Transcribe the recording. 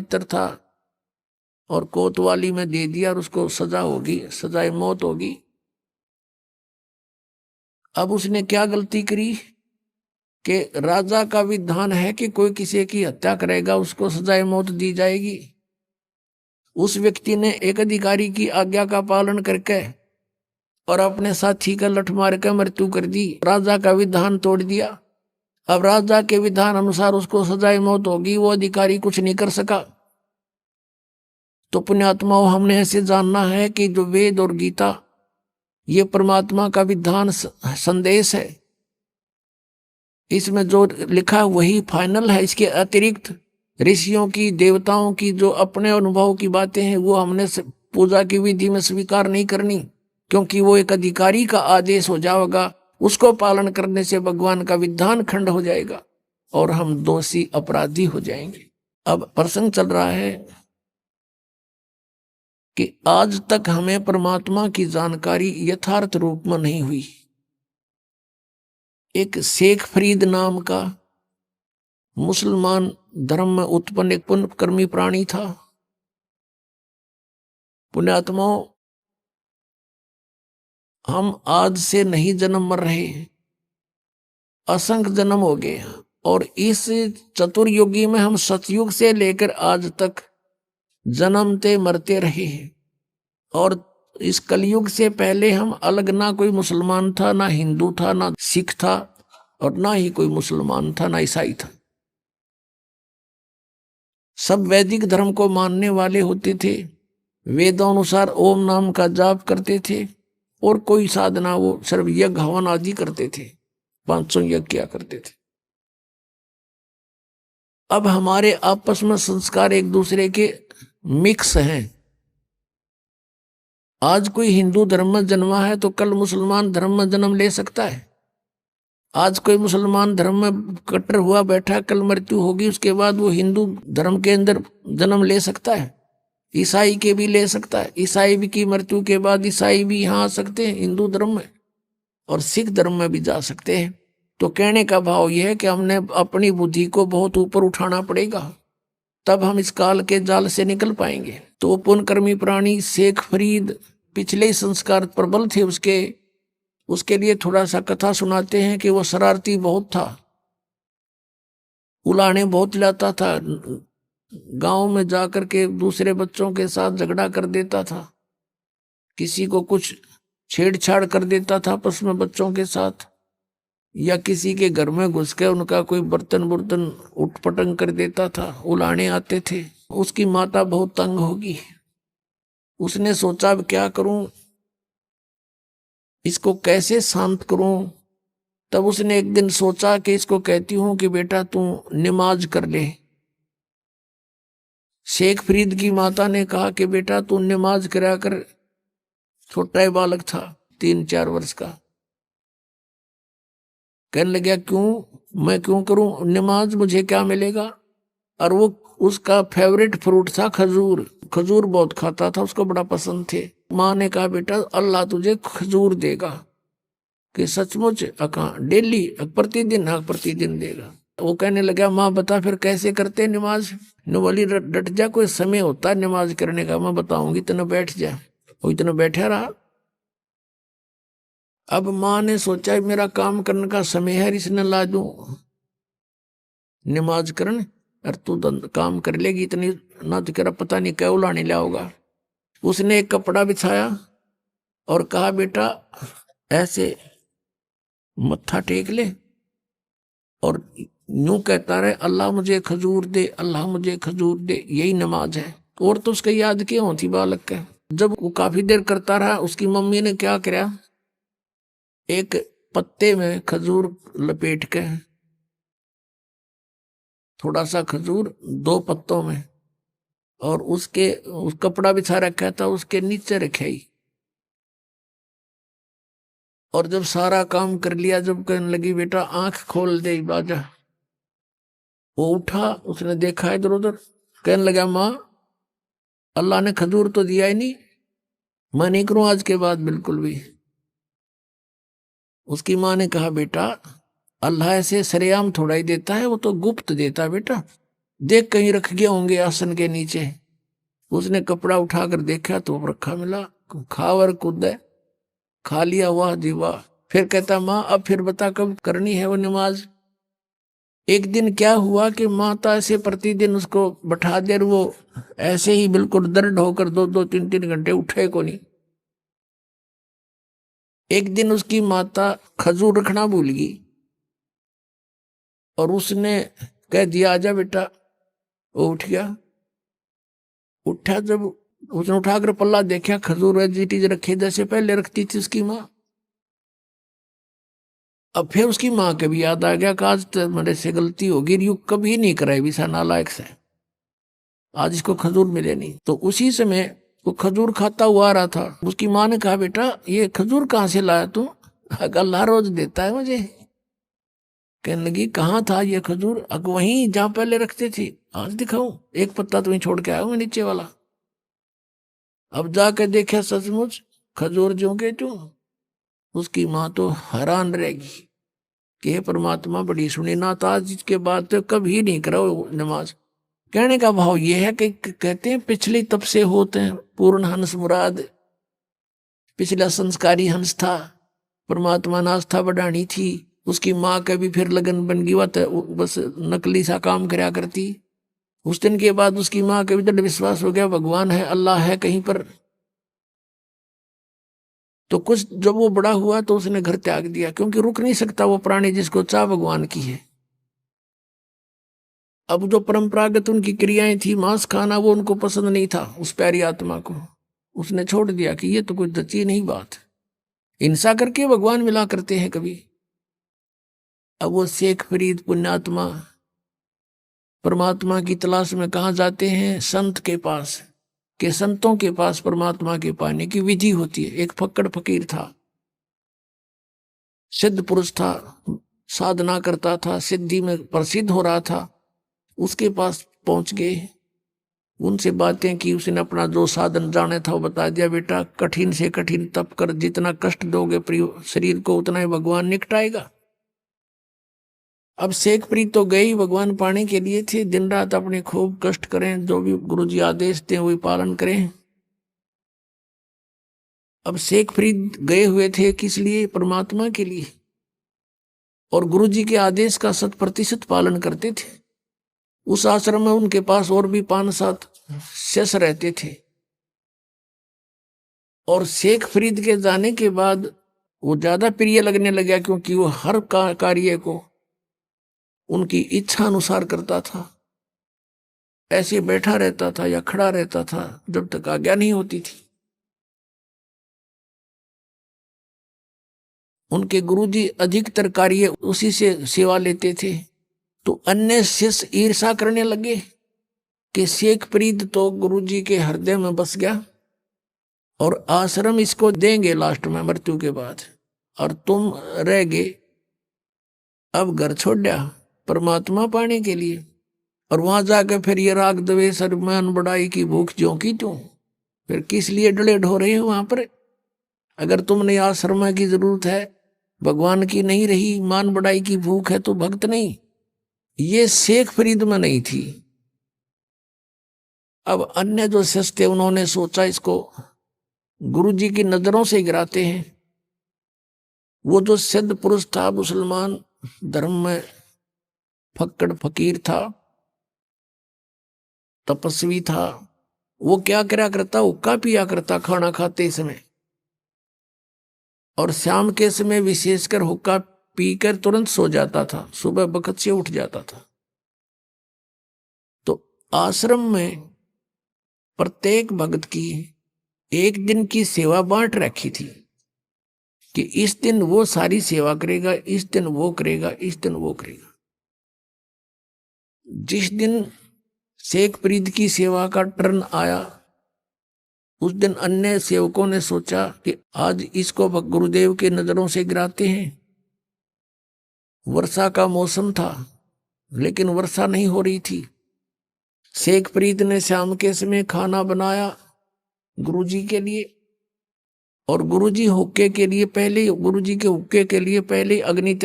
मित्र था और कोतवाली में दे दिया और उसको सजा होगी, सजाए मौत होगी। अब उसने क्या गलती करी कि राजा का विधान है कि कोई किसी की हत्या करेगा उसको सजाए मौत दी जाएगी। उस व्यक्ति ने एक अधिकारी की आज्ञा का पालन करके और अपने साथी का लठ मार कर मृत्यु कर दी, राजा का विधान तोड़ दिया। अब राजा के विधान अनुसार उसको सजाए मौत होगी, वो अधिकारी कुछ नहीं कर सका। तो पुण्यात्माओं, हमने ऐसे जानना है कि जो वेद और गीता ये परमात्मा का विधान संदेश है, इसमें जो लिखा वही फाइनल है। इसके अतिरिक्त ऋषियों की, देवताओं की जो अपने अनुभव की बातें हैं वो हमने पूजा की विधि में स्वीकार नहीं करनी, क्योंकि वो एक अधिकारी का आदेश हो जाएगा। उसको पालन करने से भगवान का विधान खंड हो जाएगा और हम दोषी अपराधी हो जाएंगे। अब प्रसंग चल रहा है कि आज तक हमें परमात्मा की जानकारी यथार्थ रूप में नहीं हुई। एक शेख फरीद नाम का मुसलमान धर्म में उत्पन्न एक पुण्यकर्मी प्राणी था। पुण्यात्माओं, हम आज से नहीं जन्म मर रहे, असंख्य जन्म हो गए और इस चतुर्युगी में हम सतयुग से लेकर आज तक जन्मते मरते रहे हैं। और इस कलयुग से पहले हम अलग, ना कोई मुसलमान था, ना हिंदू था, ना सिख था, और ना ही कोई मुसलमान था, ना ईसाई था। सब वैदिक धर्म को मानने वाले होते थे, वेदों अनुसार ओम नाम का जाप करते थे और कोई साधना वो सिर्फ यज्ञ हवन आदि करते थे, 500 यज्ञ किया करते थे। अब हमारे आपस में संस्कार एक दूसरे के मिक्स हैं। आज कोई हिंदू धर्म में जन्मा है तो कल मुसलमान धर्म में जन्म ले सकता है। आज कोई मुसलमान धर्म में कट्टर हुआ बैठा, कल मृत्यु होगी, उसके बाद वो हिंदू धर्म के अंदर जन्म ले सकता है। ईसाई के भी ले सकता है, ईसाई भी की मृत्यु के बाद ईसाई भी यहाँ आ सकते हैं हिंदू धर्म में, और सिख धर्म में भी जा सकते हैं। तो कहने का भाव यह है कि हमने अपनी बुद्धि को बहुत ऊपर उठाना पड़ेगा, तब हम इस काल के जाल से निकल पाएंगे। तो पुण्यकर्मी प्राणी शेख फरीद पिछले संस्कार प्रबल थे उसके लिए थोड़ा सा कथा सुनाते हैं कि वो शरारती बहुत था, उलाने बहुत लाता था, गांव में जाकर के दूसरे बच्चों के साथ झगड़ा कर देता था, किसी को कुछ छेड़छाड़ कर देता था आपस में बच्चों के साथ, या किसी के घर में घुस के उनका कोई बर्तन उठपटंग कर देता था, उलाने आते थे। उसकी माता बहुत तंग होगी, उसने सोचा अब क्या करूं, इसको कैसे शांत करूं। तब उसने एक दिन सोचा कि इसको कहती हूं कि बेटा तू नमाज कर ले। शेख फरीद की माता ने कहा कि बेटा तू नमाज करा कर। छोटा ही बालक था, 3-4 वर्ष का। कहने लगा क्यों, मैं क्यों करूं नमाज, मुझे क्या मिलेगा। और वो उसका फेवरेट फ्रूट था खजूर, खजूर बहुत खाता था, उसको बड़ा पसंद थे। माँ ने कहा बेटा अल्लाह तुझे खजूर देगा, कि सचमुच डेली प्रतिदिन देगा। वो कहने लगा माँ बता फिर कैसे करते नमाज। बोली डट जा, कोई समय होता है नमाज करने का, मैं बताऊंगी, इतना बैठ जा। वो इतना बैठा रहा। अब माँ ने सोचा मेरा काम करने का समय है, इसने ला दूं नमाज करने, और तू काम कर लेगी इतनी ना, तो तेरा पता नहीं क्या उलाने लाओगा। उसने एक कपड़ा बिछाया और कहा बेटा ऐसे मत्था टेक ले और यूं कहता रहे अल्लाह मुझे खजूर दे, अल्लाह मुझे खजूर दे, यही नमाज है। और तो उसका याद क्यों होती बालक के। जब वो काफी देर करता रहा, उसकी मम्मी ने क्या किया, एक पत्ते में खजूर लपेट के, थोड़ा सा खजूर 2 पत्तों में, और उस कपड़ा बिछा रखा था उसके नीचे रखाई। और जब सारा काम कर लिया, जब कहने लगी बेटा आंख खोल दे बाजा, वो उठा, उसने देखा इधर उधर, कहने लगा माँ अल्लाह ने खजूर तो दिया ही नहीं, मैं नहीं करूं आज के बाद बिल्कुल भी। उसकी माँ ने कहा बेटा अल्लाह ऐसे सरेआम थोड़ा ही देता है, वो तो गुप्त देता है बेटा, देख कहीं रख गए होंगे आसन के नीचे। उसने कपड़ा उठाकर देखा तो रखा मिला। खावर कूद खा लिया, वाह जी वाह। फिर कहता माँ अब फिर बता कब करनी है वो नमाज। एक दिन क्या हुआ कि माता ऐसे प्रतिदिन उसको बैठा दे, वो ऐसे ही बिल्कुल दर्द होकर 2-2 3-3 घंटे उठे को नहीं। एक दिन उसकी माता खजूर रखना भूल गई और उसने कह दिया आजा बेटा। वो उठ गया। उठा जब उसने उठाकर पल्ला देखा, खजूर वेजिटीज रखे जैसे पहले रखती थी उसकी माँ। अब फिर उसकी माँ के भी याद आ गया कि आज तो मेरे से गलती होगी, यू कभी नहीं कराई विसा नालायक से, आज इसको खजूर मिले नहीं। तो उसी समय वो खजूर खाता हुआ आ रहा था। उसकी माँ ने कहा बेटा ये खजूर कहाँ से लाया तू? अल्लाह रोज देता है मुझे। कहने लगी कहाँ था ये खजूर? अग वहीं जहाँ पहले रखते थे। आज दिखाऊं? एक पत्ता तुम्हें छोड़ के आया हूँ नीचे वाला। अब जाकर देखा सचमुच खजूर जो के तू। उसकी माँ तो हैरान रहेगी कि हे परमात्मा बड़ी सुनी ना, तो आज इसके बाद तो कभी नहीं करो नमाज। कहने का भाव ये है कि कहते हैं पिछले तब से होते हैं पूर्ण हंस मुराद। पिछला संस्कारी हंस था, परमात्मा ने आस्था बढ़ानी थी। उसकी माँ का भी फिर लगन बन गई, बस नकली सा काम करया करती। उस दिन के बाद उसकी माँ का भी दृढ़ विश्वास हो गया भगवान है, अल्लाह है कहीं पर। तो कुछ जब वो बड़ा हुआ तो उसने घर त्याग दिया, क्योंकि रुक नहीं सकता वो प्राणी जिसको चाह भगवान की है। अब जो परंपरागत उनकी क्रियाएं थी, मांस खाना, वो उनको पसंद नहीं था उस प्यारी आत्मा को। उसने छोड़ दिया कि ये तो कोई जची नहीं बात। हिंसा करके भगवान मिला करते हैं कभी। अब वो शेख फरीद पुण्यात्मा परमात्मा की तलाश में कहाँ जाते हैं? संत के पास, के संतों के पास परमात्मा के पाने की विधि होती है। एक फक्कड़ फकीर था, सिद्ध पुरुष था, साधना करता था, सिद्धि में प्रसिद्ध हो रहा था। उसके पास पहुंच गए, उनसे बातें की। उसने अपना जो साधन जाने था वो बता दिया। बेटा कठिन से कठिन तप कर, जितना कष्ट दोगे शरीर को उतना ही भगवान निकटाएगा। अब शेख प्रीत तो गई भगवान पाने के लिए थे, दिन रात अपने खूब कष्ट करें, जो भी गुरुजी आदेश दें वही पालन करें। अब शेख फरीद गए हुए थे किस लिए? परमात्मा के लिए, और गुरुजी के आदेश का 100% पालन करते थे। उस आश्रम में उनके पास और भी 5-7 शिष्य रहते थे। और शेख फरीद के जाने के बाद वो ज्यादा प्रिय लगने लगा, क्योंकि वो हर कार्य को उनकी इच्छा अनुसार करता था। ऐसे बैठा रहता था या खड़ा रहता था जब तक आज्ञा नहीं होती थी। उनके गुरुजी अधिकतर कार्य उसी से सेवा लेते थे। तो अन्य शिष्य ईर्षा करने लगे कि शेख फरीद तो गुरुजी के हृदय में बस गया और आश्रम इसको देंगे लास्ट में मृत्यु के बाद, और तुम रह गए अब घर छोड़ दिया परमात्मा पाने के लिए। और वहां जाकर फिर ये राग द्वेष और मान बढ़ाई की भूख जो की तुम फिर किस लिए डले ढो रहे हो वहां पर? अगर तुमने आश्रम की जरूरत है, भगवान की नहीं रही, मान बढ़ाई की भूख है, तो भक्त नहीं। ये शेख फरीद में नहीं थी। अब अन्य जो शिष्य थे उन्होंने सोचा इसको गुरुजी की नजरों से गिराते हैं। वो जो सिद्ध पुरुष था, मुसलमान धर्म में फक्कड़ फकीर था, तपस्वी था, वो क्या करा करता? हुक्का पिया करता खाना खाते समय, और शाम के समय विशेषकर हुक्का पीकर तुरंत सो जाता था, सुबह बखत से उठ जाता था। तो आश्रम में प्रत्येक भक्त की एक दिन की सेवा बांट रखी थी कि इस दिन वो सारी सेवा करेगा, इस दिन वो करेगा, इस दिन वो करेगा। जिस दिन शेख फरीद की सेवा का टर्न आया, उस दिन अन्य सेवकों ने सोचा कि आज इसको गुरुदेव के नजरों से गिराते हैं। वर्षा का मौसम था लेकिन वर्षा नहीं हो रही थी। शेख फरीद ने शाम के समय खाना बनाया गुरुजी के लिए, और गुरुजी हुक्के के लिए पहले, गुरुजी के हुक्के के लिए पहले अग्नि